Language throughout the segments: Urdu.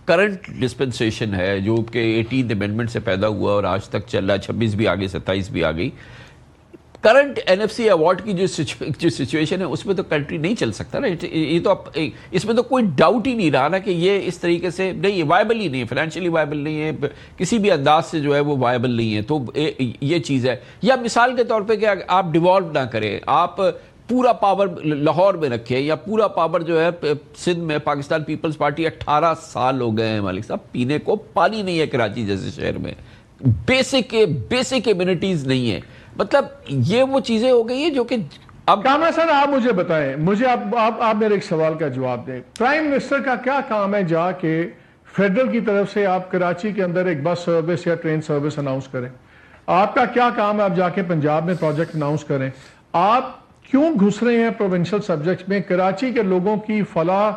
کرنٹ ڈسپنسیشن ہے جو کہ 18 امینڈمنٹ سے پیدا ہوا اور آج تک چل رہا ہے, 26 بھی آگئی 27 بھی آگئی, current N F C award کی جو سچویشن ہے اس میں تو کنٹری نہیں چل سکتا نا. یہ تو اس میں تو کوئی ڈاؤٹ ہی نہیں رہا نا کہ یہ اس طریقے سے نہیں, وائبل ہی نہیں ہے, فائنینشلی وائبل نہیں ہے, کسی بھی انداز سے جو ہے وہ وائبل نہیں ہے. تو یہ چیز ہے. یا مثال کے طور پہ کہ آپ ڈیوالو نہ کریں, آپ پورا پاور لاہور میں رکھیں, یا پورا پاور جو ہے سندھ میں, پاکستان پیپلز پارٹی 18 سال ہو گئے ہیں مالک صاحب, پینے کو پانی نہیں ہے کراچی جیسے شہر میں, بیسک ایمینٹیز نہیں ہے. مطلب یہ وہ چیزیں ہو گئی ہیں جو کہ اب کامران صاحب آپ مجھے بتائیں, مجھے آپ میرے ایک سوال کا جواب دیں. پرائم منسٹر کا کیا کام ہے جا کے فیڈرل کی طرف سے آپ کراچی کے اندر ایک بس سروس یا ٹرین سروس اناؤنس کریں؟ آپ کا کیا کام ہے آپ جا کے پنجاب میں پروجیکٹ اناؤنس کریں؟ آپ کیوں گھس رہے ہیں پروونشل سبجیکٹس میں؟ کراچی کے لوگوں کی فلاح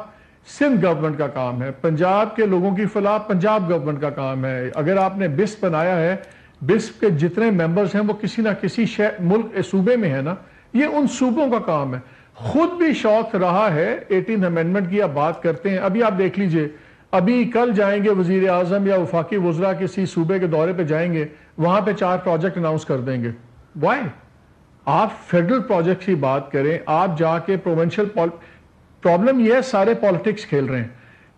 سندھ گورنمنٹ کا کام ہے, پنجاب کے لوگوں کی فلاح پنجاب گورنمنٹ کا کام ہے. اگر آپ نے بسپ بنایا ہے, بسپ کے جتنے ممبرز ہیں وہ کسی نہ کسی ملک صوبے میں ہے نا, یہ ان صوبوں کا کام ہے. خود بھی شوق رہا ہے 18 امینڈمنٹ کی آپ بات کرتے ہیں. ابھی آپ دیکھ لیجئے, ابھی کل جائیں گے وزیر اعظم یا وفاقی وزراء کسی صوبے کے دورے پہ جائیں گے, وہاں پہ 4 پروجیکٹ اناؤنس کر دیں گے. وائی؟ آپ فیڈرل پروجیکٹ کی بات کریں, آپ جا کے پروونشل پرابلم یہ ہے سارے پالیٹکس کھیل رہے ہیں.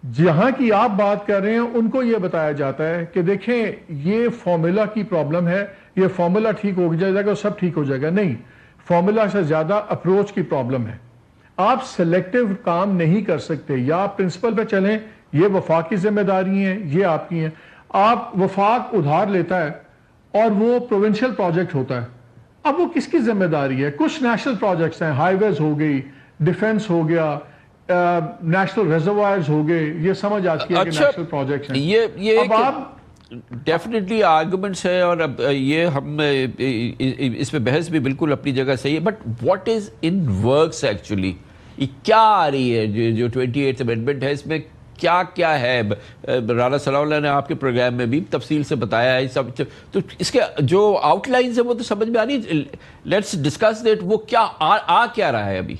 جہاں کی آپ بات کر رہے ہیں ان کو یہ بتایا جاتا ہے کہ دیکھیں یہ فارمولا کی پرابلم ہے, یہ فارمولا ٹھیک ہو جائے گا سب ٹھیک ہو جائے گا. نہیں, فارمولا سے زیادہ اپروچ کی پرابلم ہے. آپ سلیکٹیو کام نہیں کر سکتے, یا آپ پرنسپل پہ چلیں, یہ وفاق کی ذمہ داری ہیں, یہ آپ کی ہیں. آپ وفاق ادھار لیتا ہے اور وہ پروونشل پروجیکٹ ہوتا ہے, اب وہ کس کی ذمہ داری ہے؟ کچھ نیشنل پروجیکٹس ہیں, ہائی ویز ہو گئی, ڈیفنس ہو گیا, نیشنل ریزروائرز ہو گئے, یہ سمجھ آتی ہے کہ نیشنل پروجیکٹس ہیں. یہ اب آپ ڈیفینیٹلی آرگومنٹس ہے, اور اب یہ ہم اس پہ بحث بھی بالکل اپنی جگہ صحیح ہے, but what is in works actually? یہ کیا آ رہی ہے جو 28th امینڈمنٹ ہے, اس میں کیا کیا ہے؟ رانا ثناء اللہ نے آپ کے پروگرام میں بھی تفصیل سے بتایا ہے سب, تو اس کے جو آؤٹ لائنز ہیں وہ تو سمجھ میں آ رہی ہے. لیٹس ڈسکس دیٹ, وہ کیا کیا رہا ہے ابھی؟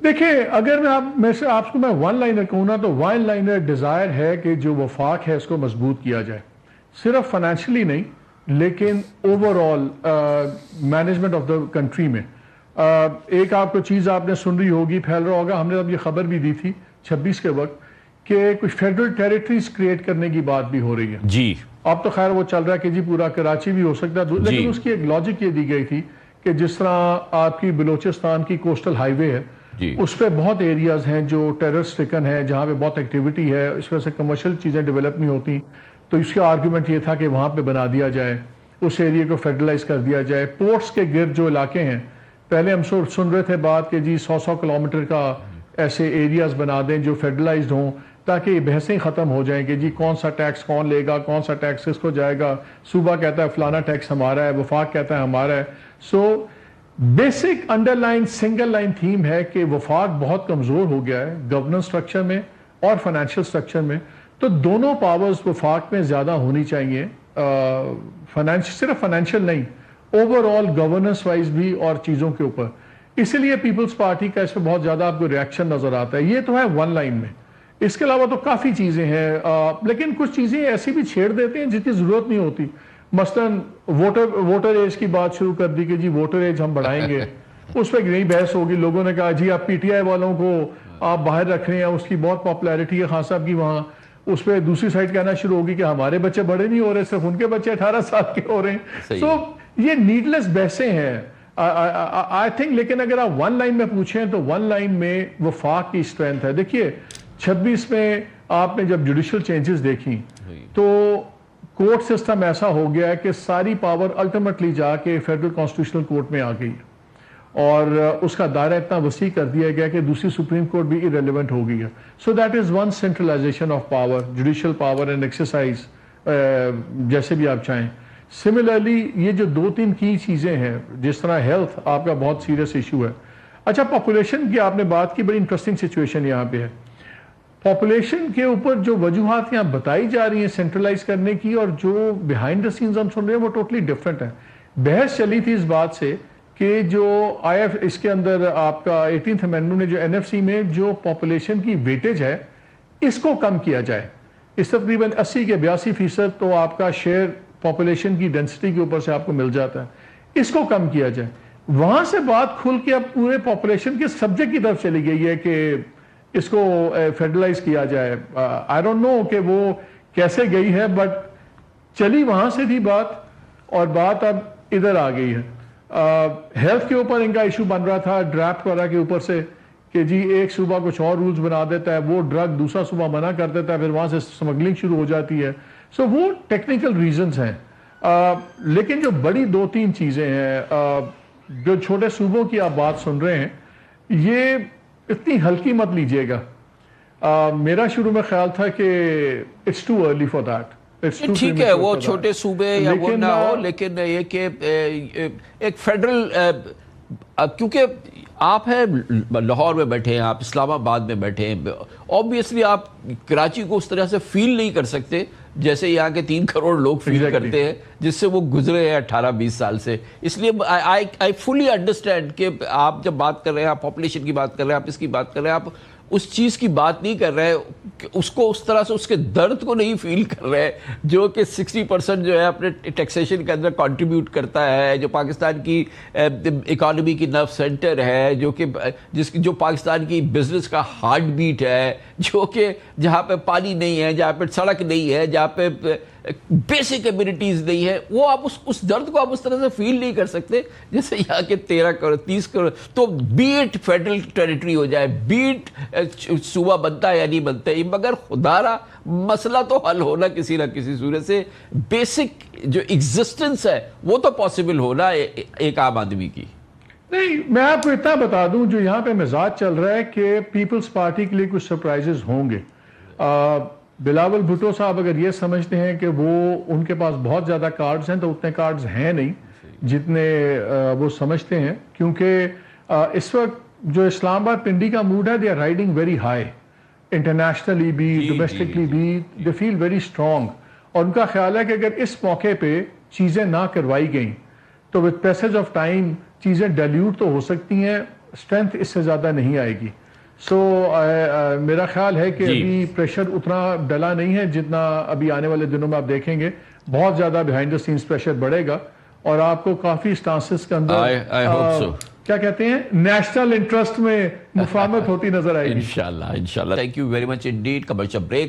دیکھیں, اگر میں آپ کو ون لائنر کہوں نا, تو ون لائنر ڈیزائر ہے کہ جو وفاق ہے اس کو مضبوط کیا جائے, صرف فائنینشلی نہیں لیکن over all management of the country میں. ایک آپ کو چیز آپ نے سن رہی ہوگی, پھیل رہا ہوگا, ہم نے اب یہ خبر بھی دی تھی 26 کے وقت کہ کچھ فیڈرل ٹیریٹریز کریٹ کرنے کی بات بھی ہو رہی ہے. جی اب تو خیر وہ چل رہا ہے کہ جی پورا کراچی بھی ہو سکتا ہے, لیکن اس کی ایک لاجک یہ دی گئی تھی کہ جس طرح آپ کی بلوچستان کی کوسٹل ہائی وے ہے, اس پہ بہت ایریاز ہیں جو ٹیرر سٹرکن ہیں, جہاں پہ بہت ایکٹیویٹی ہے, اس وجہ سے کمرشل چیزیں ڈیولپ نہیں ہوتی. تو اس کا آرگومنٹ یہ تھا کہ وہاں پہ بنا دیا جائے, اس ایریے کو فیڈرلائز کر دیا جائے. پورٹس کے گرد جو علاقے ہیں, پہلے ہم سن رہے تھے بات کہ جی 100 کلومیٹر کا ایسے ایریاز بنا دیں جو فیڈرلائزڈ ہوں, تاکہ یہ بحثیں ختم ہو جائیں کہ جی کون سا ٹیکس کون لے گا, کون سا ٹیکس کس کو جائے گا. صوبہ کہتا ہے فلانا ٹیکس ہمارا ہے, وفاق کہتا ہے ہمارا ہے. So basic under line single line theme ہے کہ وفاق بہت کمزور ہو گیا ہے گورننس سٹرکچر میں اور فائنینشیل سٹرکچر میں. تو دونوں پاورز وفاق میں زیادہ ہونی چاہیے, صرف فائنینشیل نہیں, اوور آل گورننس وائز بھی اور چیزوں کے اوپر. اسی لیے پیپلز پارٹی کا اس پہ بہت زیادہ آپ کو ریاکشن نظر آتا ہے. یہ تو ہے ون لائن میں, اس کے علاوہ تو کافی چیزیں ہیں, لیکن کچھ چیزیں ایسی بھی چھیڑ دیتے ہیں جس کی ضرورت نہیں ہوتی. مثلاً ووٹر ایج کی بات شروع کر دی کہ جی ووٹر ایج ہم بڑھائیں گے, اس پہ ایک نئی بحث ہوگی. لوگوں نے کہا جی آپ پی ٹی آئی والوں کو آپ باہر رکھ رہے ہیں, اس کی بہت پاپولیرٹی ہے خان صاحب کی وہاں. اس پہ دوسری سائڈ کہنا شروع ہوگی کہ ہمارے بچے بڑے نہیں ہو رہے, صرف ان کے بچے 18 سال کے ہو رہے ہیں. سو یہ نیڈلیس بحثیں ہیں آئی تھنک. لیکن اگر آپ ون لائن میں پوچھیں تو ون لائن میں وفاق کی اسٹرینتھ ہے. دیکھیے 26 میں آپ نے جب جوڈیشل چینجز دیکھی تو کورٹ سسٹم ایسا ہو گیا ہے کہ ساری پاور الٹیمیٹلی جا کے فیڈرل کانسٹیٹیوشنل کورٹ میں آ گئی, اور اس کا دائرہ اتنا وسیع کر دیا گیا کہ دوسری سپریم کورٹ بھی irrelevant ہو گئی ہے. So that is one centralization of power, judicial power and exercise, جیسے بھی آپ چاہیں. سملرلی یہ جو 2-3 کی چیزیں ہیں, جس طرح ہیلتھ آپ کا بہت سیریس ایشو ہے. اچھا, پاپولیشن کی آپ نے بات کی, بڑی انٹرسٹنگ سچویشن یہاں پہ ہے. پاپولیشن کے اوپر جو وجوہات یہاں بتائی جا رہی ہیں سینٹرلائز کرنے کی, اور جو بیہائنڈ دا سینز ہم سن رہے ہیں, وہ ٹوٹلی ڈفرینٹ ہے. بحث چلی تھی اس بات سے کہ جو اس کے اندر آپ کا 18th امینڈمنٹ نے جو NFC میں جو پاپولیشن کی ویٹیج ہے اس کو کم کیا جائے. اس تقریباً 80 کے 82% تو آپ کا شیئر پاپولیشن کی ڈینسٹی کے اوپر سے آپ کو مل جاتا ہے. اس کو کم کیا جائے. وہاں سے بات کھل کے اب پورے پاپولیشن کے سبجیکٹ کی طرف چلی گئی ہے کہ اس کو فیڈرلائز کیا جائے. آئی ڈونٹ نو کہ وہ کیسے گئی ہے, بٹ چلی وہاں سے تھی بات اور بات اب ادھر آ گئی ہے. ہیلتھ کے اوپر ان کا ایشو بن رہا تھا ڈرافٹ وغیرہ کے اوپر سے کہ جی ایک صوبہ کچھ اور رولز بنا دیتا ہے, وہ ڈرگ دوسرا صوبہ منع کر دیتا ہے, پھر وہاں سے سمگلنگ شروع ہو جاتی ہے. سو وہ ٹیکنیکل ریزنز ہیں. لیکن جو بڑی 2-3 چیزیں ہیں, جو چھوٹے صوبوں کی آپ بات سن رہے ہیں, یہ اتنی ہلکی مت لیجئے گا. میرا شروع میں خیال تھا کہ it's too early for that. ٹھیک ہے وہ چھوٹے صوبے یا وہ نہ ہو, لیکن یہ کہ ایک فیڈرل, کیونکہ آپ ہیں لاہور میں بیٹھے ہیں, آپ اسلام آباد میں بیٹھے ہیں, آبویسلی آپ کراچی کو اس طرح سے فیل نہیں کر سکتے جیسے یہاں کے 3 کروڑ لوگ فیل کرتے ہیں جس سے وہ گزرے ہیں 18-20 سال سے. اس لیے آئی فلی انڈرسٹینڈ کہ آپ جب بات کر رہے ہیں, آپ پاپولیشن کی بات کر رہے ہیں, آپ اس کی بات کر رہے ہیں, آپ اس چیز کی بات نہیں کر رہے, اس کو اس طرح سے اس کے درد کو نہیں فیل کر رہے جو کہ 60% جو ہے اپنے ٹیکسیشن کے اندر کنٹریبیوٹ کرتا ہے, جو پاکستان کی اکانومی کی نرو سینٹر ہے, جو پاکستان کی بزنس کا ہارٹ بیٹ ہے, جو کہ جہاں پہ پانی نہیں ہے, جہاں پہ سڑک نہیں ہے, جہاں پہ بیسک کمیونٹیز نہیں ہے, وہ آپ اس درد کو آپ اس طرح سے فیل نہیں کر سکتے جیسے یہاں کے 13 کروڑ 30 کروڑ. تو بیٹ فیڈرل ٹیریٹری ہو جائے, بیٹ صوبہ بنتا ہے یا نہیں بنتا ہے, مگر خدارا مسئلہ تو حل ہونا کسی نہ کسی صورت سے. بیسک جو ایگزسٹنس ہے وہ تو پاسبل ہونا ایک عام آدمی کی. نہیں, میں آپ کو اتنا بتا دوں جو یہاں پہ مزاج چل رہا ہے کہ پیپلز پارٹی کے لیے کچھ سرپرائزز ہوں گے. بلاول بھٹو صاحب اگر یہ سمجھتے ہیں کہ وہ ان کے پاس بہت زیادہ کارڈز ہیں, تو اتنے کارڈز ہیں نہیں جتنے وہ سمجھتے ہیں, کیونکہ اس وقت جو اسلام آباد پنڈی کا موڈ ہے, they are riding very high, internationally بھی ڈومیسٹکلی بھی دے فیل ویری اسٹرانگ. اور ان کا خیال ہے کہ اگر اس موقع پہ چیزیں نہ کروائی گئیں تو وتھ پیسج آف ٹائم چیزیں ڈیلیوٹ تو ہو سکتی ہیں, اسٹرینتھ اس سے زیادہ نہیں آئے گی. سو میرا خیال ہے کہ ابھی پریشر اتنا ڈلا نہیں ہے جتنا ابھی آنے والے دنوں میں آپ دیکھیں گے. بہت زیادہ بیہائنڈ دا سینس پریشر بڑھے گا اور آپ کو کافی سٹانسز کے اندر کیا کہتے ہیں نیشنل انٹرسٹ میں مفاہمت ہوتی نظر آئے گی. انشاءاللہ. Thank you very much indeed. Commercial break.